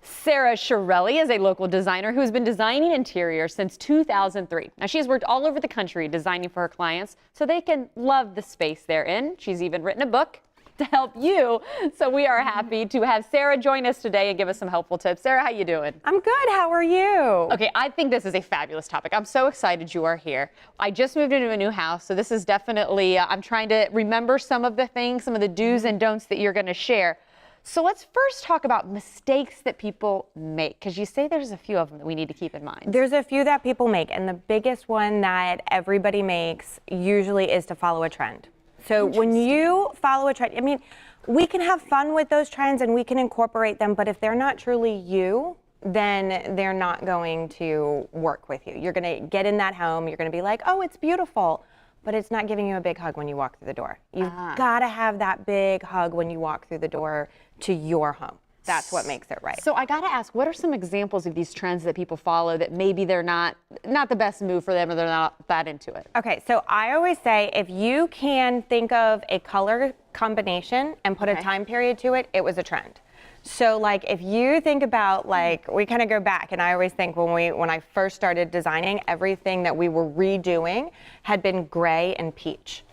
Sarah Shirelli is a local designer who's been designing interiors since 2003. Now, she has worked all over the country designing for her clients so they can love the space they're in. She's even written a book to help you. So we are happy to have Sarah join us today and give us some helpful tips. Sarah, how you doing? I'm good. How are you? Okay, I think this is a fabulous topic. I'm so excited you are here. I just moved into a new house, so this is definitely, I'm trying to remember some of the things, some of the do's and don'ts that you're going to share. So let's first talk about mistakes that people make, because you say there's a few of them that we need to keep in mind. There's a few that people make, and the biggest one that everybody makes usually is to follow a trend. So when you follow a trend, I mean, we can have fun with those trends and we can incorporate them, but if they're not truly you, then they're not going to work with you. You're going to get in that home, you're going to be like, oh, it's beautiful, but it's not giving you a big hug when you walk through the door. You've got to have that big hug when you walk through the door to your home. That's what makes it right. So I got to ask, what are some examples of these trends that people follow that maybe they're not the best move for them or they're not that into it? Okay, so I always say if you can think of a color combination and put a time period to it, it was a trend. So like if you think about, like, we kind of go back, and I always think when I first started designing, everything that we were redoing had been gray and peach.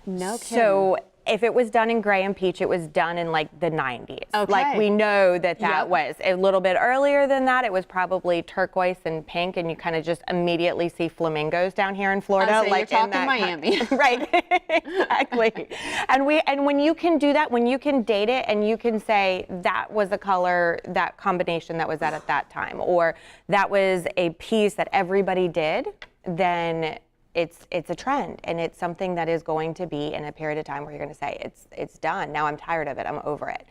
No kidding. So if it was done in gray and peach, it was done in like the 90s. Okay. Like we know that was a little bit earlier than that. It was probably turquoise and pink, and you kind of just immediately see flamingos down here in Florida. So like you're talking Miami. Right, exactly. And when you can do that, when you can date it and you can say that was a color, that combination that was at that time, or that was a piece that everybody did, then it's a trend, and it's something that is going to be in a period of time where you're going to say it's done. Now I'm tired of it. I'm over it.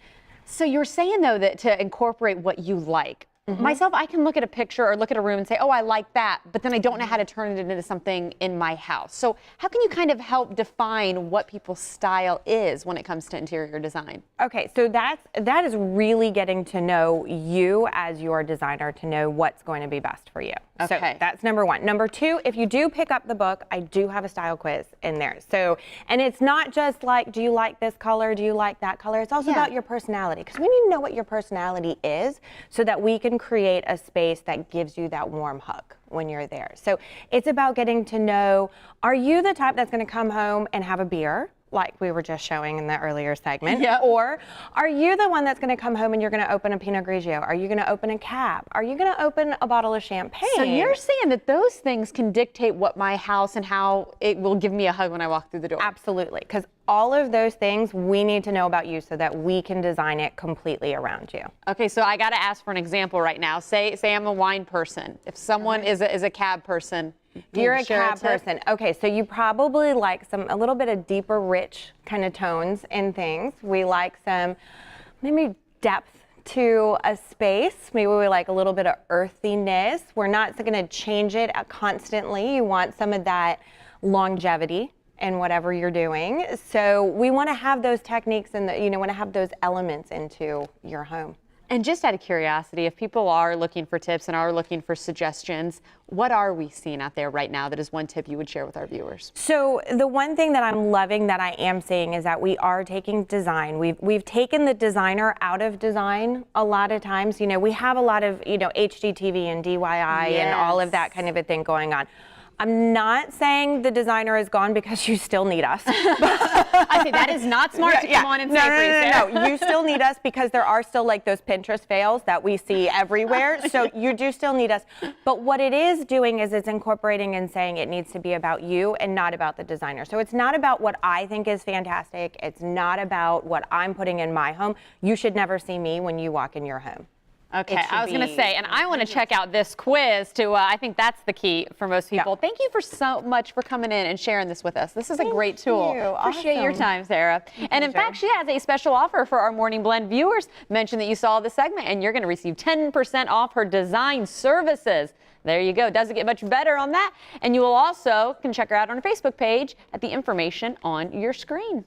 So you're saying, though, that to incorporate what you like. Myself, I can look at a picture or look at a room and say, oh, I like that, but then I don't know how to turn it into something in my house. So how can you kind of help define what people's style is when it comes to interior design? Okay, so that is really getting to know you as your designer to know what's going to be best for you. Okay. So that's number one. Number two, if you do pick up the book, I do have a style quiz in there. So, and it's not just like, do you like this color? Do you like that color? It's also about your personality, because we need to know what your personality is so that we can create a space that gives you that warm hug when you're there. So it's about getting to know, are you the type that's going to come home and have a beer, like we were just showing in the earlier segment? Or are you the one that's going to come home and you're going to open a Pinot Grigio? Are you going to open a cab? Are you going to open a bottle of champagne? So you're saying that those things can dictate what my house and how it will give me a hug when I walk through the door? Absolutely, because all of those things we need to know about you so that we can design it completely around you. Okay, so I got to ask for an example right now. Say I'm a wine person. If someone is a cab person, you're a cab person. Okay, so you probably like a little bit of deeper, rich kind of tones in things. We like some maybe depth to a space. Maybe we like a little bit of earthiness. We're not going to change it constantly. You want some of that longevity in whatever you're doing. So we want to have those techniques and want to have those elements into your home. And just out of curiosity, if people are looking for tips and are looking for suggestions, what are we seeing out there right now that is one tip you would share with our viewers? So the one thing that I'm loving that I am seeing is that we are taking design. We've taken the designer out of design a lot of times. We have a lot of, HGTV and DIY and all of that kind of a thing going on. I'm not saying the designer is gone, because you still need us. I say that is not smart to come on and say. No, you still need us, because there are still like those Pinterest fails that we see everywhere. So you do still need us. But what it is doing is it's incorporating and saying it needs to be about you and not about the designer. So it's not about what I think is fantastic. It's not about what I'm putting in my home. You should never see me when you walk in your home. Okay, I was going to say, and I want to check out this quiz too. I think that's the key for most people. Thank you so much for coming in and sharing this with us. This is a great tool. Appreciate your time, Sarah. And in fact, she has a special offer for our Morning Blend viewers. Mention that you saw the segment, and you're going to receive 10% off her design services. There you go. Doesn't get much better on that. And you will also can check her out on her Facebook page at the information on your screen.